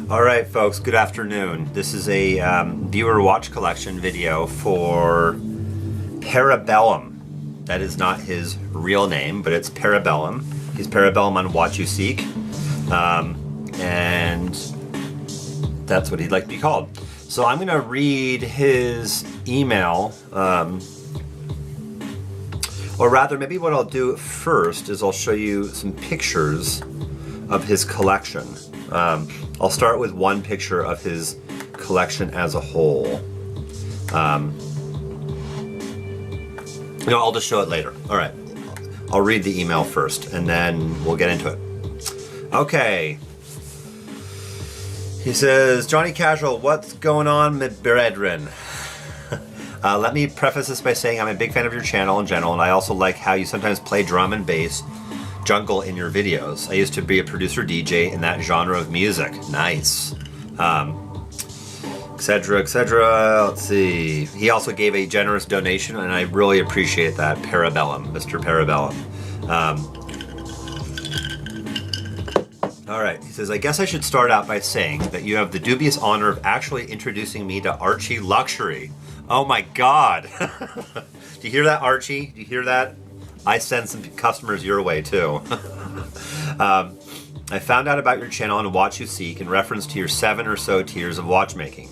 All right, folks, good afternoon. This is a viewer watch collection video for Parabellum. That is not his real name, but it's Parabellum. He's Parabellum on Watch You Seek. And that's what he'd like to be called. So I'm going to read his email. Or rather, maybe what I'll do first is I'll show you some pictures of his collection. I'll start with one picture of his collection as a whole. I'll just show it later. All right. I'll read the email first, and then we'll get into it. Okay. He says, Johnny Casual, what's going on, my brethren? Let me preface this by saying I'm a big fan of your channel in general, and I also like how you sometimes play drum and bass jungle in your videos. I used to be a producer DJ in that genre of music. Nice. Etc., etc. Let's see. He also gave a generous donation, and I really appreciate that. Parabellum, Mr. Parabellum. All right. He says, I guess I should start out by saying that you have the dubious honor of actually introducing me to Archie Luxury. Oh my God. Do you hear that, Archie? Do you hear that? I send some customers your way too. I found out about your channel on Watch You Seek in reference to your 7 or so tiers of watchmaking.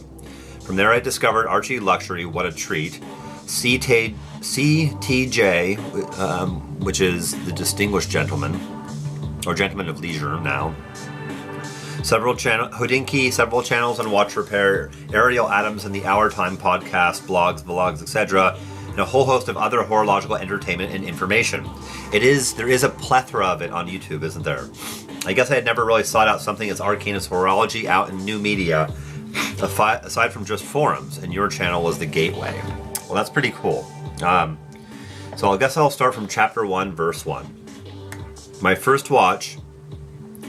From there I discovered Archie Luxury, what a treat. CTJ, which is the Distinguished Gentleman, or Gentleman of Leisure now. Hodinky, several channels on watch repair, Ariel Adams and the Hour Time podcast, blogs, vlogs, etc., and a whole host of other horological entertainment and information. There is a plethora of it on YouTube, isn't there? I guess I had never really sought out something as arcane as horology out in new media, aside from just forums, and your channel was the gateway. Well, that's pretty cool. So I guess I'll start from chapter 1, verse 1. My first watch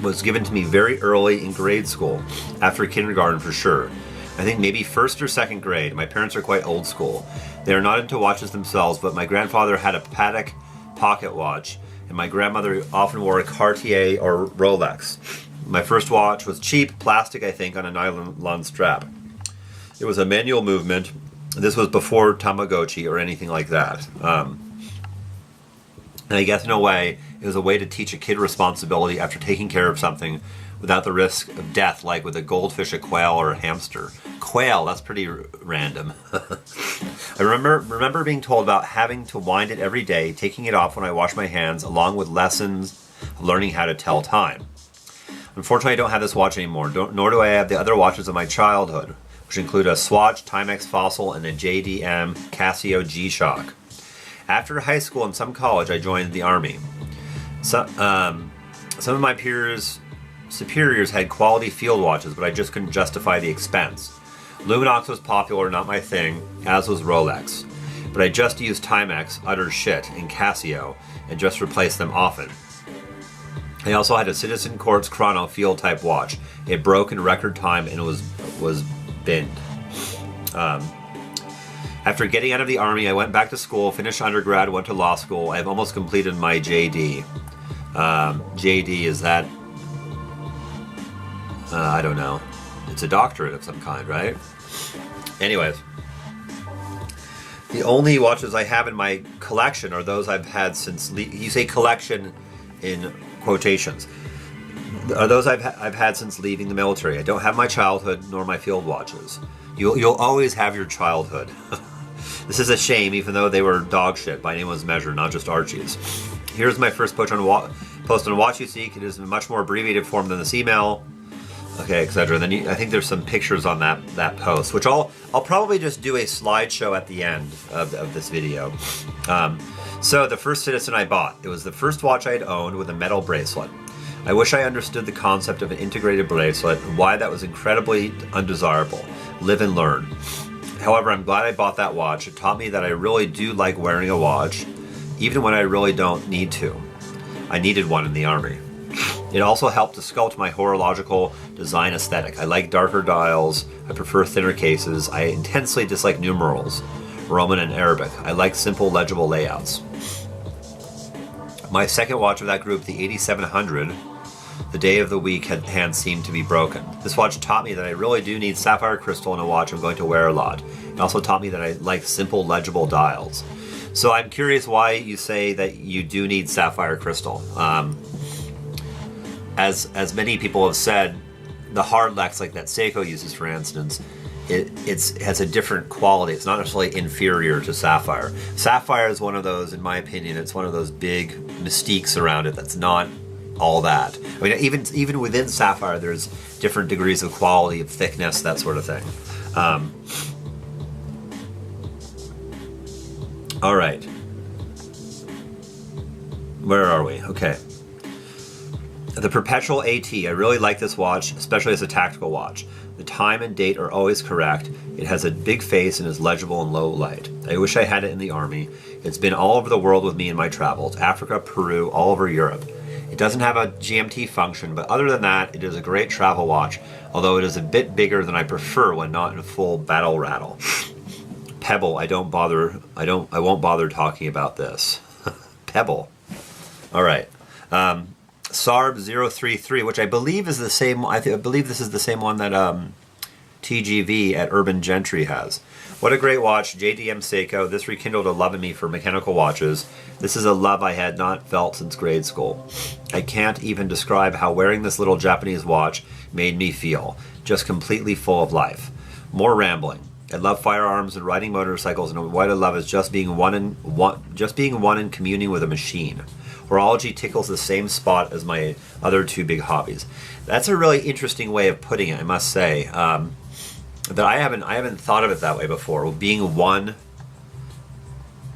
was given to me very early in grade school, after kindergarten for sure. I think maybe first or second grade. My parents are quite old school. They are not into watches themselves, but my grandfather had a Patek pocket watch, and my grandmother often wore a Cartier or Rolex. My first watch was cheap, plastic I think, on a nylon strap. It was a manual movement. This was before Tamagotchi or anything like that. And I guess in a way, it was a way to teach a kid responsibility after taking care of something without the risk of death, like with a goldfish, a quail, or a hamster. Quail, that's pretty random. I remember being told about having to wind it every day, taking it off when I wash my hands, along with lessons of learning how to tell time. Unfortunately, I don't have this watch anymore, nor do I have the other watches of my childhood, which include a Swatch, Timex Fossil, and a JDM Casio G-Shock. After high school and some college, I joined the Army. Some of my superiors had quality field watches, but I just couldn't justify the expense. Luminox was popular, not my thing, as was Rolex. But I just used Timex, utter shit, and Casio, and just replaced them often. I also had a Citizen Quartz Chrono field type watch. It broke in record time and was binned. After getting out of the Army, I went back to school, finished undergrad, went to law school. I have almost completed my JD. JD, is that... I don't know. It's a doctorate of some kind, right? Anyways. The only watches I have in my collection are those I've had since... You say collection in quotations. Are those I've had since leaving the military. I don't have my childhood nor my field watches. You'll always have your childhood. This is a shame, even though they were dog shit by anyone's measure, not just Archie's. Here's my first post on Watch You Seek. It is in much more abbreviated form than this email. Okay, etc. Then I think there's some pictures on that post, which I'll probably just do a slideshow at the end of this video. So the first Citizen I bought. It was the first watch I had owned with a metal bracelet. I wish I understood the concept of an integrated bracelet and why that was incredibly undesirable. Live and learn. However, I'm glad I bought that watch. It taught me that I really do like wearing a watch, even when I really don't need to. I needed one in the Army. It also helped to sculpt my horological design aesthetic. I like darker dials. I prefer thinner cases. I intensely dislike numerals, Roman and Arabic. I like simple, legible layouts. My second watch of that group, the 8700, The day of the week hand seemed to be broken. This watch taught me that I really do need sapphire crystal in a watch I'm going to wear a lot. It also taught me that I like simple, legible dials. So I'm curious why you say that you do need sapphire crystal. As many people have said, the hard Lex, like that Seiko uses, for instance, it has a different quality. It's not necessarily inferior to sapphire. Sapphire is one of those, in my opinion, it's one of those big mystiques around it that's not all that. I mean, even within sapphire, there's different degrees of quality, of thickness, that sort of thing. All right. Where are we? Okay. The Perpetual AT. I really like this watch, especially as a tactical watch. The time and date are always correct. It has a big face and is legible in low light. I wish I had it in the Army. It's been all over the world with me in my travels. Africa, Peru, all over Europe. It doesn't have a GMT function, but other than that, it is a great travel watch, although it is a bit bigger than I prefer when not in full battle rattle. Pebble, I won't bother talking about this. Pebble. All right. SARB 033, which I believe is the same. I believe this is the same one that TGV at Urban Gentry has. What a great watch, JDM Seiko. This rekindled a love in me for mechanical watches. This is a love I had not felt since grade school. I can't even describe how wearing this little Japanese watch made me feel. Just completely full of life. More rambling. I love firearms and riding motorcycles, and what I love is just being one and communing with a machine. Horology tickles the same spot as my other two big hobbies. That's a really interesting way of putting it, I must say. That I haven't thought of it that way before. Being one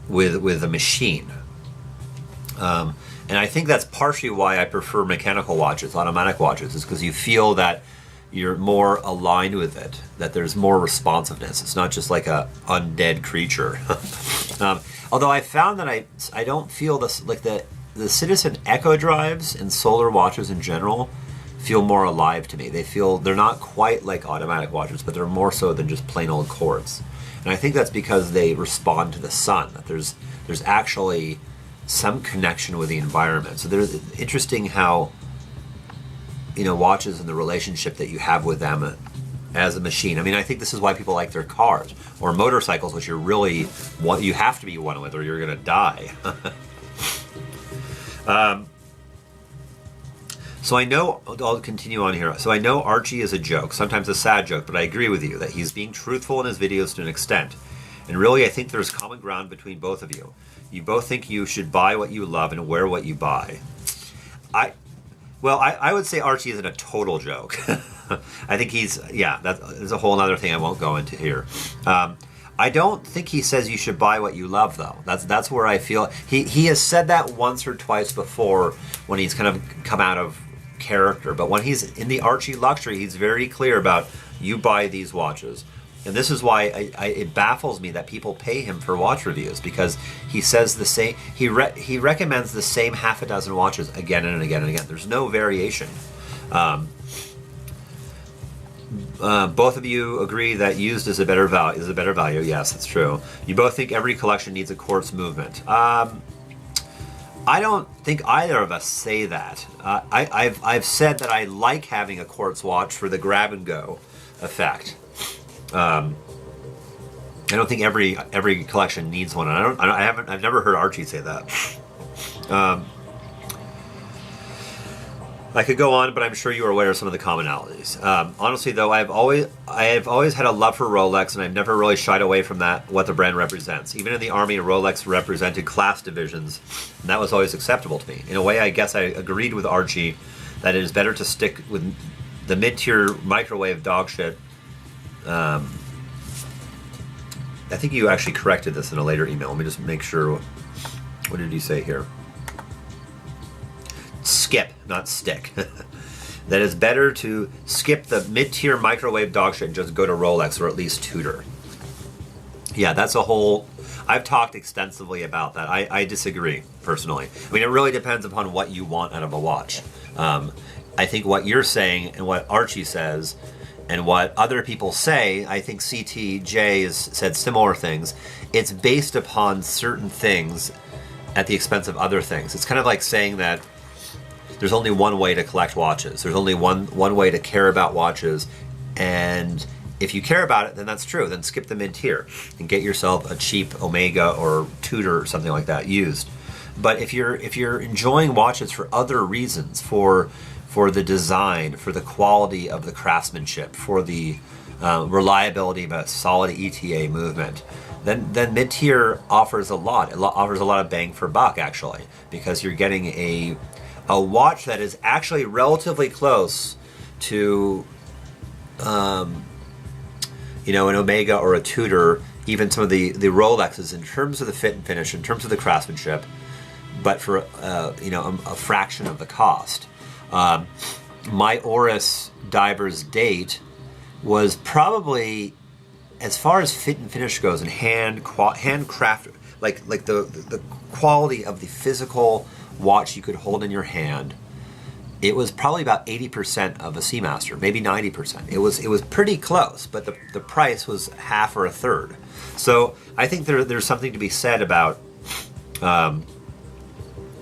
with a machine, and I think that's partially why I prefer mechanical watches, automatic watches, is because you feel that you're more aligned with it, that there's more responsiveness. It's not just like a undead creature. Although I found that I don't feel this, like the Citizen Echo drives and solar watches in general feel more alive to me. They're not quite like automatic watches, but they're more so than just plain old quartz. And I think that's because they respond to the sun. That there's actually some connection with the environment. So there's interesting how, watches and the relationship that you have with them as a machine. I mean, I think this is why people like their cars or motorcycles, which you have to be one with or you're going to die. So I know, I'll continue on here. So I know Archie is a joke, sometimes a sad joke, but I agree with you that he's being truthful in his videos to an extent. And really, I think there's common ground between both of you. You both think you should buy what you love and wear what you buy. I would say Archie isn't a total joke. I think that's a whole other thing I won't go into here. I don't think he says you should buy what you love, though. That's where I feel he has said that once or twice before when he's kind of come out of character. But when he's in the Archie Luxury, he's very clear about you buy these watches. And this is why it baffles me that people pay him for watch reviews, because he says the same. He recommends the same half a dozen watches again and again and again. There's no variation. Both of you agree that used is a better value. Yes, that's true. You both think every collection needs a quartz movement. I don't think either of us say that. I've said that I like having a quartz watch for the grab and go effect. I don't think every collection needs one. I've never heard Archie say that. I could go on, but I'm sure you are aware of some of the commonalities. Honestly, though, I have always had a love for Rolex, and I've never really shied away from what the brand represents. Even in the Army, Rolex represented class divisions, and that was always acceptable to me. In a way, I guess I agreed with Archie that it is better to stick with the mid-tier microwave dog shit. I think you actually corrected this in a later email. Let me just make sure. What did you say here? Skip, not stick. That it's better to skip the mid-tier microwave dog shit and just go to Rolex or at least Tudor. Yeah, that's a whole... I've talked extensively about that. I disagree, personally. I mean, it really depends upon what you want out of a watch. I think what you're saying and what Archie says and what other people say, I think CTJ has said similar things. It's based upon certain things at the expense of other things. It's kind of like saying that there's only one way to collect watches. There's only one way to care about watches, and if you care about it, then that's true. Then skip the mid-tier and get yourself a cheap Omega or Tudor or something like that used. But if you're enjoying watches for other reasons, for the design, for the quality of the craftsmanship, for the reliability of a solid ETA movement, then mid-tier offers a lot. It offers a lot of bang for buck, actually, because you're getting a watch that is actually relatively close to an Omega or a Tudor, even some of the Rolexes in terms of the fit and finish, in terms of the craftsmanship, but for a fraction of the cost. My Oris Divers Date was probably, as far as fit and finish goes, and handcraft, like the quality of the physical watch you could hold in your hand, it was probably about 80% of a Seamaster, maybe 90%. It was pretty close, but the price was half or a third. So I think there's something to be said about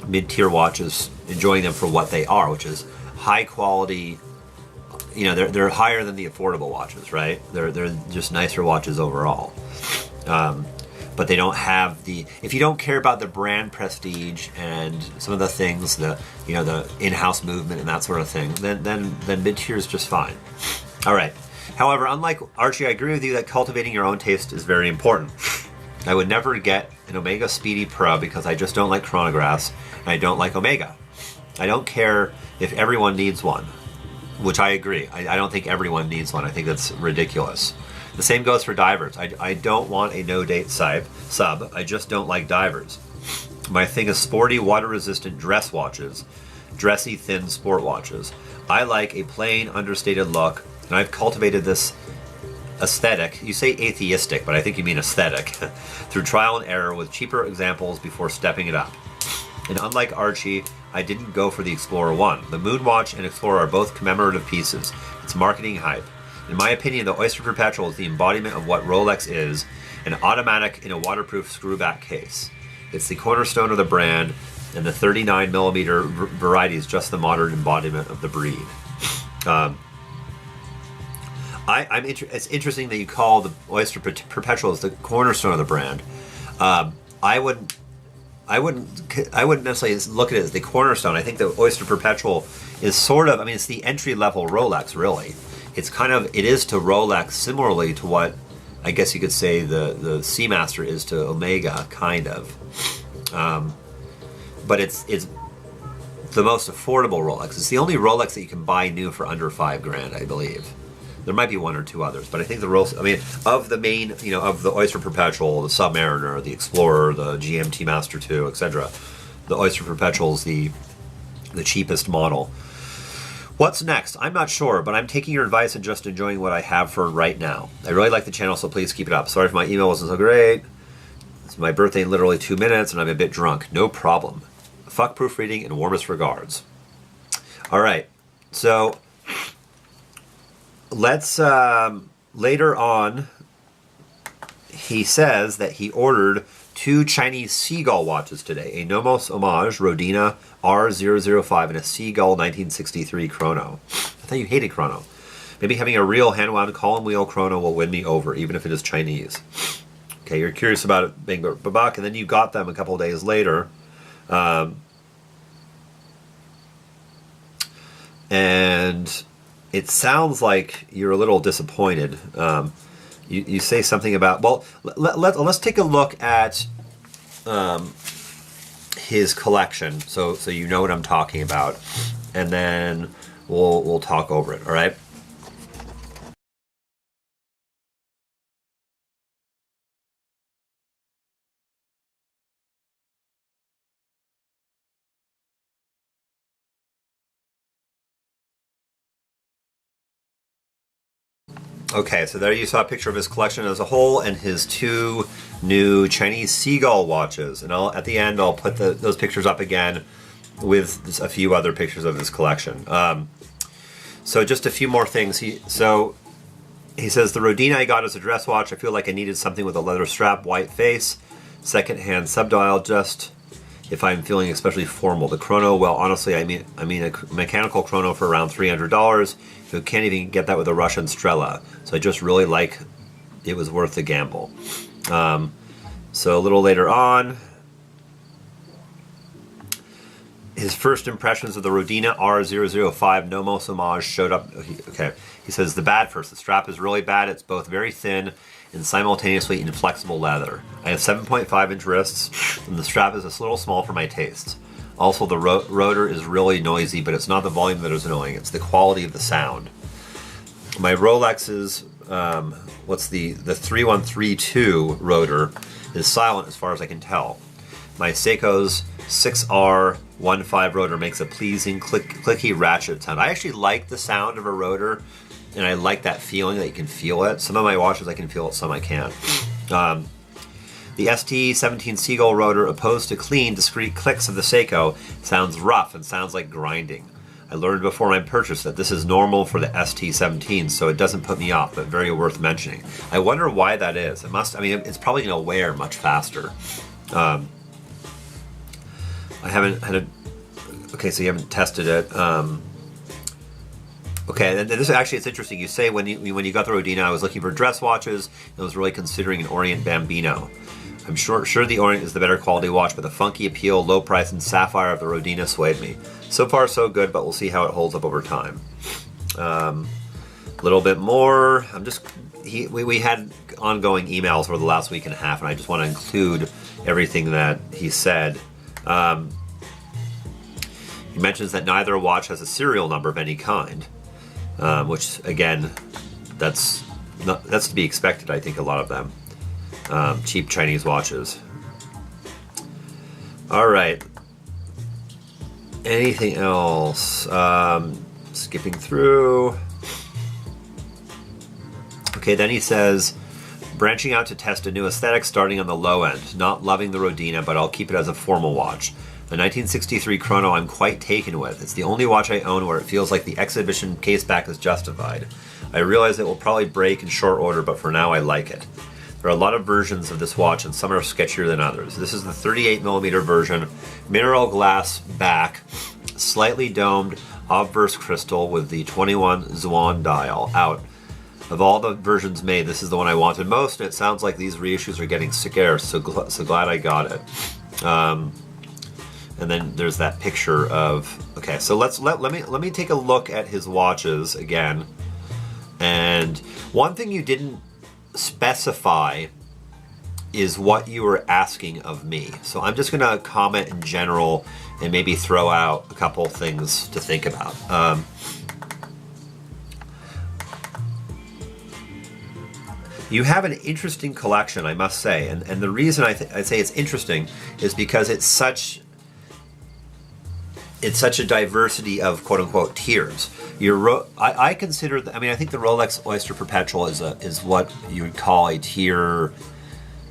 mid-tier watches, enjoying them for what they are, which is high quality. They're higher than the affordable watches, right? They're just nicer watches overall. But they don't have if you don't care about the brand prestige and some of the things, the in-house movement and that sort of thing, then mid-tier is just fine. All right. However, unlike Archie, I agree with you that cultivating your own taste is very important. I would never get an Omega Speedy Pro because I just don't like chronographs and I don't like Omega. I don't care if everyone needs one, which I agree. I don't think everyone needs one. I think that's ridiculous. The same goes for divers. I don't want a no-date sub. I just don't like divers. My thing is sporty, water-resistant dress watches, dressy, thin sport watches. I like a plain, understated look, and I've cultivated this aesthetic. You say atheistic, but I think you mean aesthetic, through trial and error with cheaper examples before stepping it up. And unlike Archie, I didn't go for the Explorer 1. The Moonwatch and Explorer are both commemorative pieces. It's marketing hype. In my opinion, the Oyster Perpetual is the embodiment of what Rolex is, an automatic in a waterproof screwback case. It's the cornerstone of the brand, and the 39mm variety is just the modern embodiment of the breed. It's interesting that you call the Oyster Perpetual as the cornerstone of the brand. I wouldn't necessarily look at it as the cornerstone. I think the Oyster Perpetual is sort of, it's the entry-level Rolex, really. It is to Rolex similarly to what I guess you could say the Seamaster is to Omega, kind of. But it's the most affordable Rolex. It's the only Rolex that you can buy new for under $5,000, I believe. There might be one or two others, but I think of the main, of the Oyster Perpetual, the Submariner, the Explorer, the GMT Master 2, etc., the Oyster Perpetual is the cheapest model. What's next? I'm not sure, but I'm taking your advice and just enjoying what I have for right now. I really like the channel, so please keep it up. Sorry if my email wasn't so great. It's my birthday in literally 2 minutes, and I'm a bit drunk. No problem. Fuck proofreading and warmest regards. All right, so let's, later on, he says that he ordered 2 Chinese Seagull watches today, a Nomos Homage Rodina R005 and a Seagull 1963 chrono. I thought you hated chrono. Maybe having a real hand-wound column wheel chrono will win me over, even if it is Chinese. Okay, you're curious about it being Babak, and then you got them a couple of days later. And it sounds like you're a little disappointed. You say something about, well, let's take a look at his collection, so you know what I'm talking about, and then we'll talk over it. All right. Okay, so there you saw a picture of his collection as a whole and his 2 new Chinese Seagull watches. And at the end, I'll put those pictures up again with a few other pictures of his collection. So just a few more things. He says, the Rodina I got as a dress watch. I feel like I needed something with a leather strap, white face, secondhand subdial, just if I'm feeling especially formal. The chrono, well, honestly, I mean a mechanical chrono for around $300. You can't even get that with a Russian Strela. So I just really like it was worth the gamble. So a little later on, his first impressions of the Rodina R005 Nomos Homage showed up. Okay, he says the bad first. The strap is really bad. It's both very thin and simultaneously inflexible leather. I have 7.5-inch wrists, and the strap is a little small for my tastes. Also, the rotor is really noisy, but it's not the volume that is annoying. It's the quality of the sound. My Rolex's, what's the 3132 rotor is silent as far as I can tell. My Seiko's 6R15 rotor makes a pleasing, clicky ratchet sound. I actually like the sound of a rotor, and I like that feeling that you can feel it. Some of my watches I can feel it, some I can't. The ST17 Seagull rotor, opposed to clean, discreet clicks of the Seiko, sounds rough and sounds like grinding. I learned before my purchase that this is normal for the ST17, so it doesn't put me off, but very worth mentioning. I wonder why that is. It must, I mean, it's probably going to wear much faster. I haven't had a, okay, so you haven't tested it. Okay, and this actually, it's interesting. You say when you got the Rodina, I was looking for dress watches, and I was really considering an Orient Bambino. I'm sure the Orient is the better quality watch, but the funky appeal, low price, and sapphire of the Rodina swayed me. So far, so good, but we'll see how it holds up over time. A little bit more. We had ongoing emails for the last week and a half, and I just want to include everything that he said. He mentions that neither watch has a serial number of any kind, which again, that's to be expected. I think a lot of them. Cheap Chinese watches. All right. Anything else? Skipping through. Okay, then he says, branching out to test a new aesthetic starting on the low end. Not loving the Rodina, but I'll keep it as a formal watch. The 1963 Chrono I'm quite taken with. It's the only watch I own where it feels like the exhibition caseback is justified. I realize it will probably break in short order, but for now I like it. There are a lot of versions of this watch, and some are sketchier than others. This is the 38mm version, mineral glass back, slightly domed obverse crystal with the 21 Xuan dial out. Of all the versions made, this is the one I wanted most, and it sounds like these reissues are getting scarce, so glad I got it. And then there's that picture of, okay, so let me take a look at his watches again. And one thing you didn't specify is what you were asking of me. So I'm just going to comment in general and maybe throw out a couple things to think about. You have an interesting collection, I must say, and the reason I say it's interesting is because it's such a diversity of quote-unquote tiers. I consider, I think the Rolex Oyster Perpetual is what you would call a tier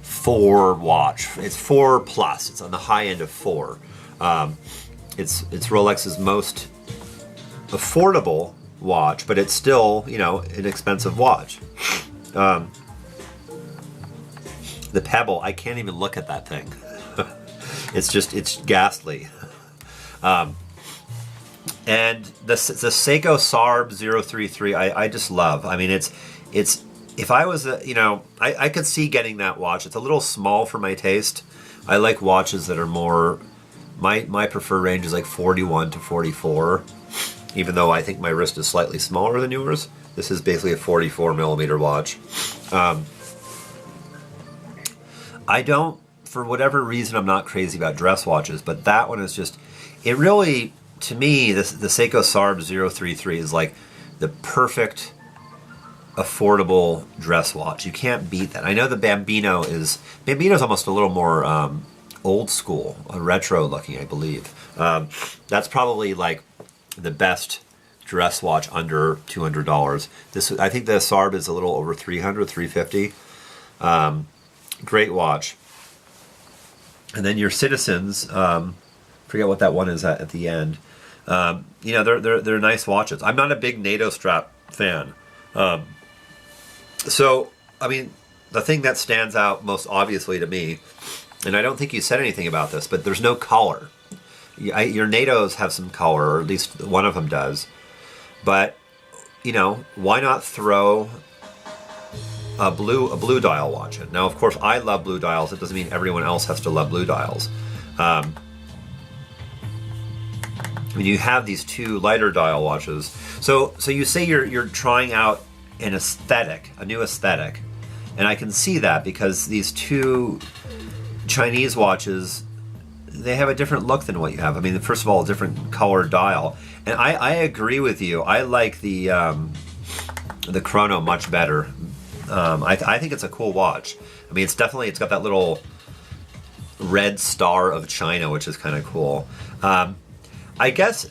4 watch. It's 4 plus. It's on the high end of 4. It's Rolex's most affordable watch, but it's still, an expensive watch. The Pebble, I can't even look at that thing. It's ghastly. And the Seiko Sarb 033, I just love. I mean, it's if I was I could see getting that watch. It's a little small for my taste. I like watches that are more. My preferred range is like 41 to 44. Even though I think my wrist is slightly smaller than yours, this is basically a 44mm watch. I don't, for whatever reason, I'm not crazy about dress watches, but that one is just, it really, to me, the Seiko Sarb 033 is like the perfect affordable dress watch. You can't beat that. I know the Bambino's almost a little more old school, retro looking, I believe. That's probably like the best dress watch under $200. I think the Sarb is a little over $300, $350. Great watch. And then your Citizens, forget what that one is at the end. They're nice watches. I'm not a big NATO strap fan. So, the thing that stands out most obviously to me and I don't think you said anything about this, but there's no color. Your NATOs have some color, or at least one of them does. But, you know, why not throw a blue dial watch in? Now, of course, I love blue dials. It doesn't mean everyone else has to love blue dials. I mean, you have these two lighter dial watches. So you say you're trying out an aesthetic, a new aesthetic, and I can see that because these two Chinese watches, they have a different look than what you have. I mean, first of all, a different color dial, and I agree with you. I like the Chrono much better. I think it's a cool watch. I mean, it's got that little red star of China, which is kind of cool. I guess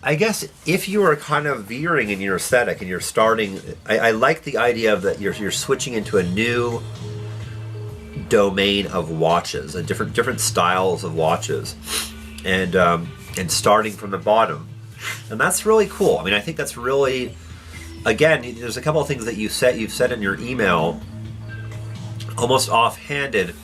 if you are kind of veering in your aesthetic and you're starting, I like the idea of that you're switching into a new domain of watches, and different styles of watches, and starting from the bottom, and that's really cool. I mean, I think that's really, again, there's a couple of things that you've said in your email, almost offhanded.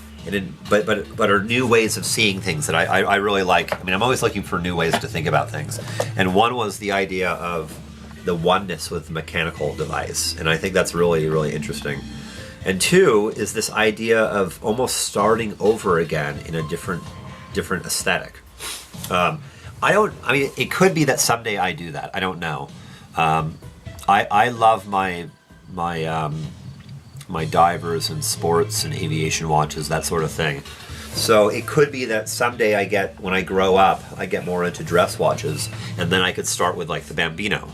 But are new ways of seeing things that I really like. I mean, I'm always looking for new ways to think about things. And one was the idea of the oneness with the mechanical device. And I think that's really, really interesting. And two is this idea of almost starting over again in a different aesthetic. I mean, it could be that someday I do that. I don't know. I love my divers and sports and aviation watches, that sort of thing. So it could be that someday when I grow up, I get more into dress watches, and then I could start with like the Bambino,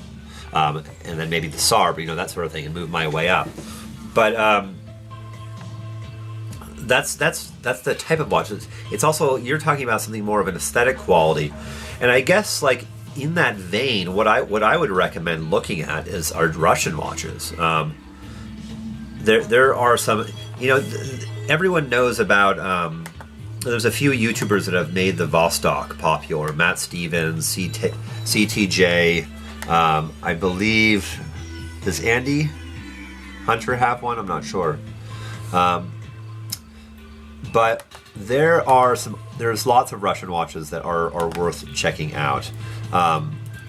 and then maybe the Sarb, you know, that sort of thing, and move my way up. But that's the type of watch. It's also, you're talking about something more of an aesthetic quality, and I guess like in that vein, what I would recommend looking at is our Russian watches. There are some, you know, everyone knows about, there's a few YouTubers that have made the Vostok popular. Matt Stevens, CTJ, I believe, does Andy Hunter have one? I'm not sure. But there's lots of Russian watches that are worth checking out.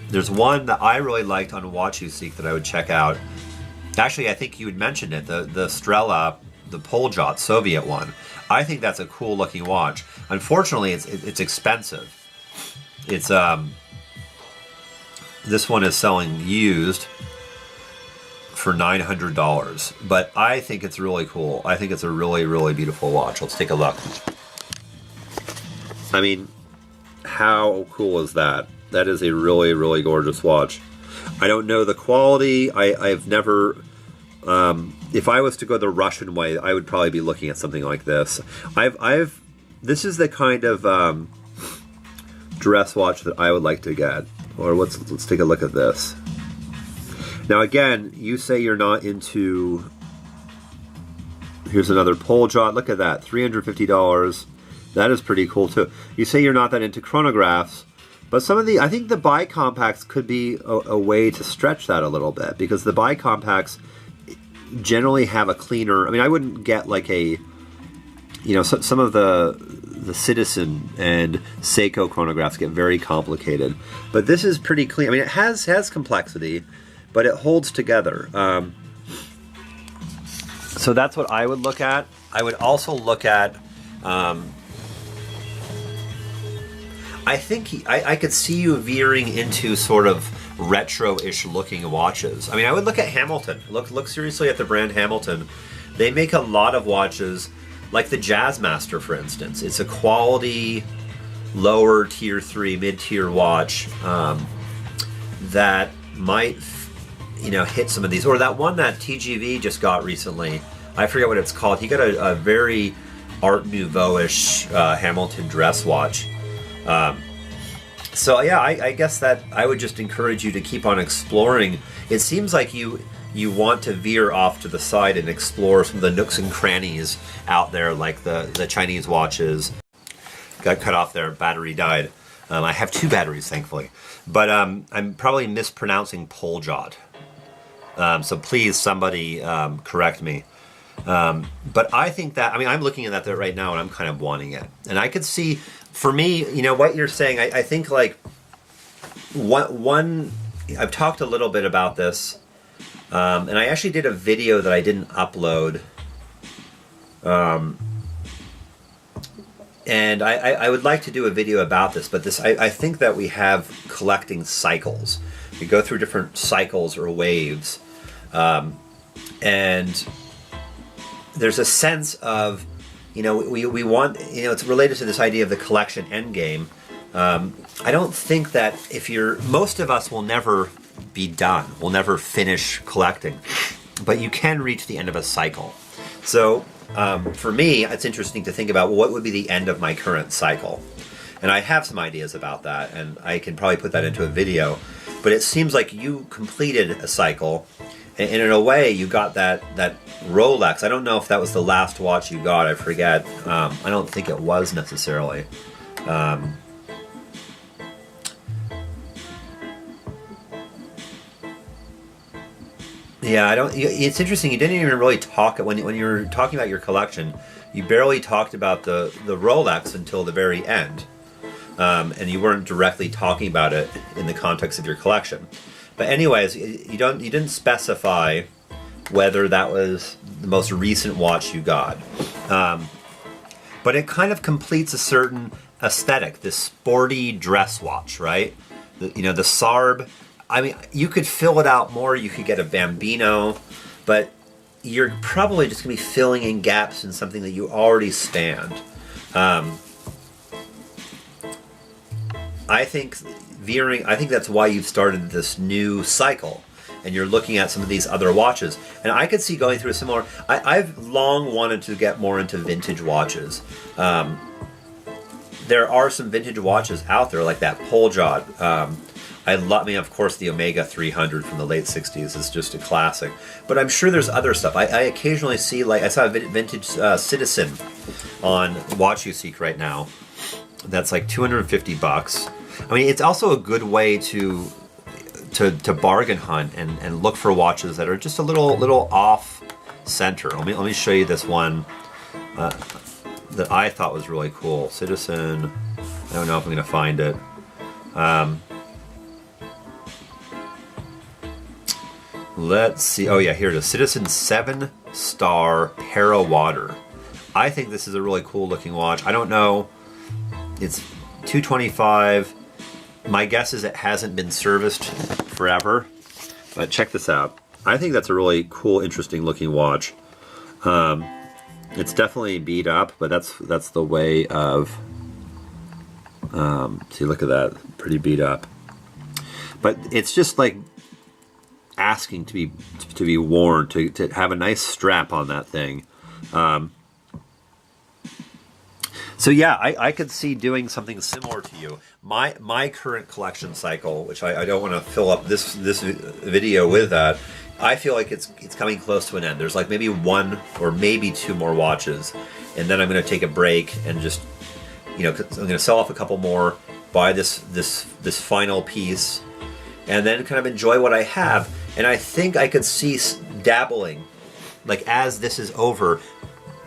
There's one that I really liked on WatchUseek that I would check out. Actually, I think you had mentioned it, the Strela, the Poljot Soviet one. I think that's a cool looking watch. Unfortunately, it's expensive. It's this one is selling used for $900, but I think it's really cool. I think it's a really, really beautiful watch. Let's take a look. I mean, how cool is that? That is a really, really gorgeous watch. I don't know the quality. I've never, if I was to go the Russian way, I would probably be looking at something like this. This is the kind of dress watch that I would like to get. Or let's take a look at this. Now again, you say you're not into, here's another Poljot. Look at that, $350. That is pretty cool too. You say you're not that into chronographs. But I think the bicompacts could be a way to stretch that a little bit, because the bicompacts generally have a cleaner, I mean, I wouldn't get like a, you know, some of the Citizen and Seiko chronographs get very complicated. But this is pretty clean. I mean, it has complexity, but it holds together. So that's what I would look at. I would also look at, I think I could see you veering into sort of retro-ish looking watches. I mean, I would look at Hamilton. Look seriously at the brand Hamilton. They make a lot of watches, like the Jazzmaster, for instance. It's a quality, lower tier 3, mid-tier watch that might, you know, hit some of these. Or that one that TGV just got recently. I forget what it's called. He got a very Art Nouveau-ish Hamilton dress watch. So yeah, I guess that I would just encourage you to keep on exploring. It seems like you want to veer off to the side and explore some of the nooks and crannies out there, like the Chinese watches. Got cut off there, battery died. I have 2 batteries, thankfully. But I'm probably mispronouncing Poljot. So please, somebody correct me. But I think that, I mean, I'm looking at that right now and I'm kind of wanting it. And I could see, for me, you know, what you're saying, I think like one I've talked a little bit about this, and I actually did a video that I didn't upload. And I would like to do a video about this, but I think that we have collecting cycles. We go through different cycles or waves, and there's a sense of, you know, we want, you know, it's related to this idea of the collection end game. I don't think that most of us will never be done. We'll never finish collecting, but you can reach the end of a cycle. So for me, it's interesting to think about, well, what would be the end of my current cycle? And I have some ideas about that, and I can probably put that into a video. But it seems like you completed a cycle, and in a way, you got that Rolex. I don't know if that was the last watch you got. I forget. I don't think it was necessarily. Yeah, I don't. It's interesting. You didn't even really talk when you were talking about your collection. You barely talked about the Rolex until the very end, and you weren't directly talking about it in the context of your collection. But anyways, you didn't specify whether that was the most recent watch you got, but it kind of completes a certain aesthetic. This sporty dress watch, right? The Sarb. I mean, you could fill it out more. You could get a Bambino, but you're probably just going to be filling in gaps in something that you already stand. I think that's why you've started this new cycle, and you're looking at some of these other watches. And I could see going through a similar. I've long wanted to get more into vintage watches. There are some vintage watches out there, like that Poljot. I mean, of course, the Omega 300 from the late 60s is just a classic. But I'm sure there's other stuff. I occasionally see, like, I saw a vintage Citizen on Watch You Seek right now. That's like $250. I mean, it's also a good way to bargain hunt and look for watches that are just a little off center. Let me show you this one that I thought was really cool. Citizen. I don't know if I'm going to find it. Let's see. Oh yeah, here it is. Citizen 7-star Para Water. I think this is a really cool looking watch. I don't know. It's $225. My guess is it hasn't been serviced forever. But check this out. I think that's a really cool, interesting looking watch. It's definitely beat up, but that's the way of. See, look at that, pretty beat up. But it's just like asking to be worn, to have a nice strap on that thing. So yeah, I could see doing something similar to you. My current collection cycle, which I don't want to fill up this video with that. I feel like it's coming close to an end. There's like maybe one or maybe two more watches, and then I'm going to take a break and just, I'm going to sell off a couple more, buy this final piece, and then kind of enjoy what I have. And I think I could see dabbling, like as this is over,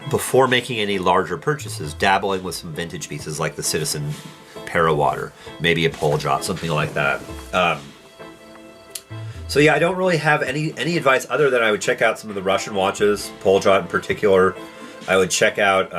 before making any larger purchases, dabbling with some vintage pieces like the Citizen Para Water, maybe a Poljot, something like that. So yeah, I don't really have any advice other than I would check out some of the Russian watches, Poljot in particular. I would check out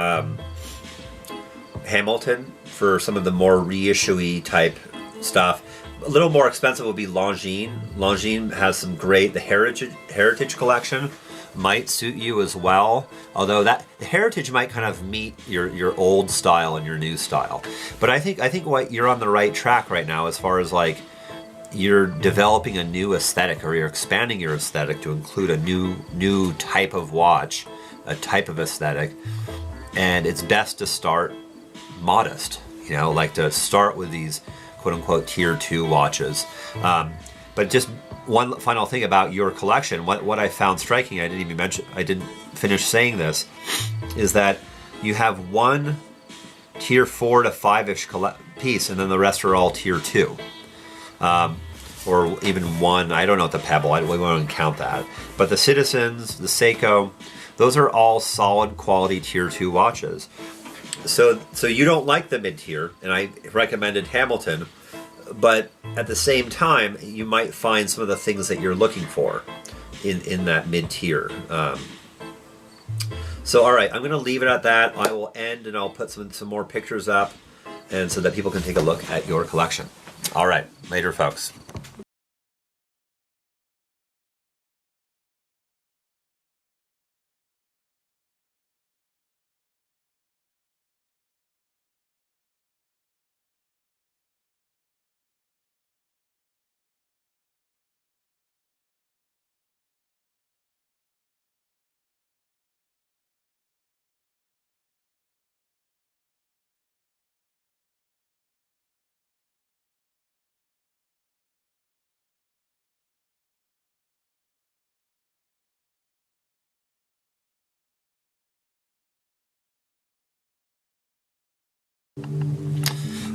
Hamilton for some of the more reissue-y type stuff. A little more expensive would be Longines. Longines has some great, the Heritage collection might suit you as well. Although the Heritage might kind of meet your old style and your new style. But I think what you're on the right track right now as far as like you're developing a new aesthetic, or you're expanding your aesthetic to include a new type of watch, a type of aesthetic. And it's best to start modest, like to start with these quote-unquote tier 2 watches. But just one final thing about your collection, what I found striking, I didn't finish saying this, is that you have one tier 4 to 5-ish piece, and then the rest are all tier 2. Or even one, I don't know what the Pebble, we won't count that. But the Citizens, the Seiko, those are all solid quality tier 2 watches. So you don't like the mid-tier, and I recommended Hamilton, but at the same time, you might find some of the things that you're looking for in that mid-tier. So all right, I'm going to leave it at that. I will end, and I'll put some more pictures up, and so that people can take a look at your collection. All right, later, folks.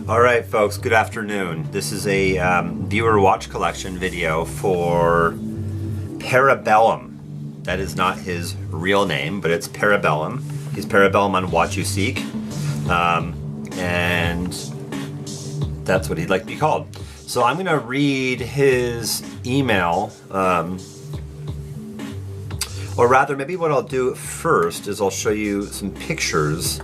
All right, folks, good afternoon. This is a viewer watch collection video for Parabellum. That is not his real name, but it's Parabellum. He's Parabellum on Watch You Seek. And that's what he'd like to be called. So I'm going to read his email, or rather, maybe what I'll do first is I'll show you some pictures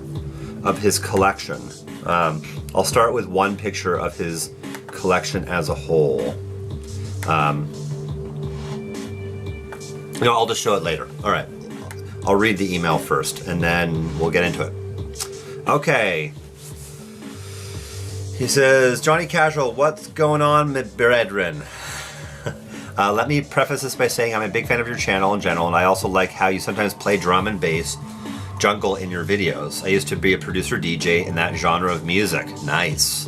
of his collection. I'll start with one picture of his collection as a whole. I'll just show it later. All right, I'll read the email first, and then we'll get into it. Okay. He says, Johnny Casual, what's going on, my brethren? Let me preface this by saying I'm a big fan of your channel in general, and I also like how you sometimes play drum and bass jungle in your videos. I used to be a producer DJ in that genre of music. Nice.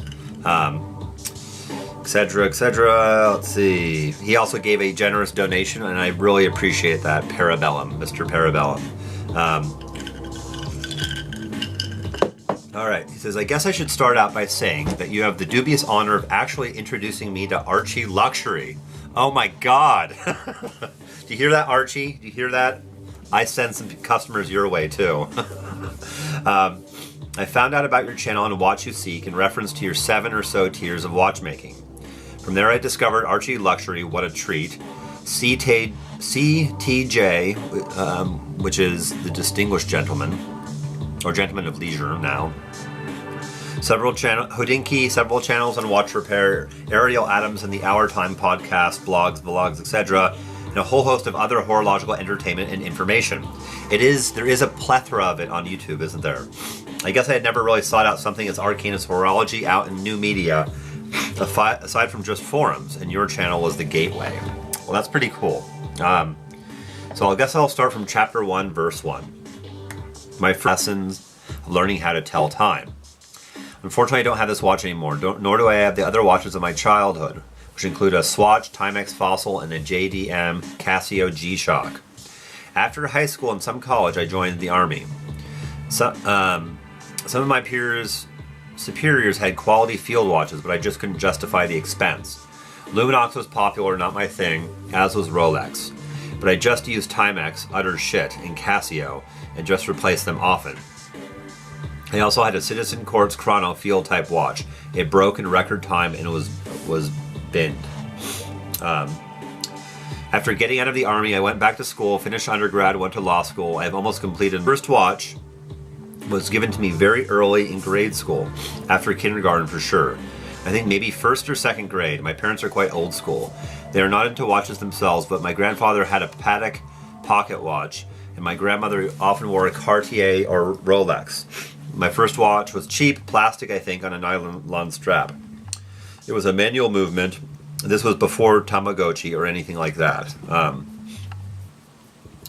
Etc., etc. Let's see. He also gave a generous donation, and I really appreciate that. Parabellum, Mr. Parabellum. All right. He says, I guess I should start out by saying that you have the dubious honor of actually introducing me to Archie Luxury. Oh my God. Do you hear that, Archie? Do you hear that? I send some customers your way too. I found out about your channel on Watch You Seek in reference to your 7 or so tiers of watchmaking. From there I discovered Archie Luxury, what a treat. CTJ, which is the Distinguished Gentleman, or Gentleman of Leisure now. Houdinki, several channels on watch repair, Ariel Adams and the Hour Time podcast, blogs, vlogs, etc., and a whole host of other horological entertainment and information. There is a plethora of it on YouTube, isn't there? I guess I had never really sought out something as arcane as horology out in new media, aside from just forums, and your channel was the gateway. Well, that's pretty cool. So I guess I'll start from chapter 1, verse 1. My first lessons of learning how to tell time. Unfortunately, I don't have this watch anymore, nor do I have the other watches of my childhood, which include a Swatch Timex Fossil and a JDM Casio G-Shock. After high school and some college, I joined the Army. Some of my superiors had quality field watches, but I just couldn't justify the expense. Luminox was popular, not my thing, as was Rolex. But I just used Timex, utter shit, and Casio, and just replaced them often. I also had a Citizen Quartz Chrono field type watch. It broke in record time and was binned. After getting out of the Army, I went back to school, finished undergrad, went to law school. I have almost completed. First watch was given to me very early in grade school, after kindergarten for sure. I think maybe first or second grade. My parents are quite old school. They are not into watches themselves, but my grandfather had a Patek pocket watch, and my grandmother often wore a Cartier or Rolex. My first watch was cheap, plastic I think, on a nylon strap. It was a manual movement. This was before Tamagotchi or anything like that. And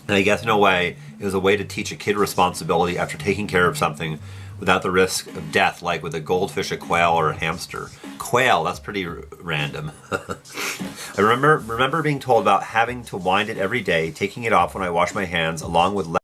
I guess in a way, it was a way to teach a kid responsibility after taking care of something without the risk of death, like with a goldfish, a quail, or a hamster. Quail, that's pretty random. I remember being told about having to wind it every day, taking it off when I wash my hands, along with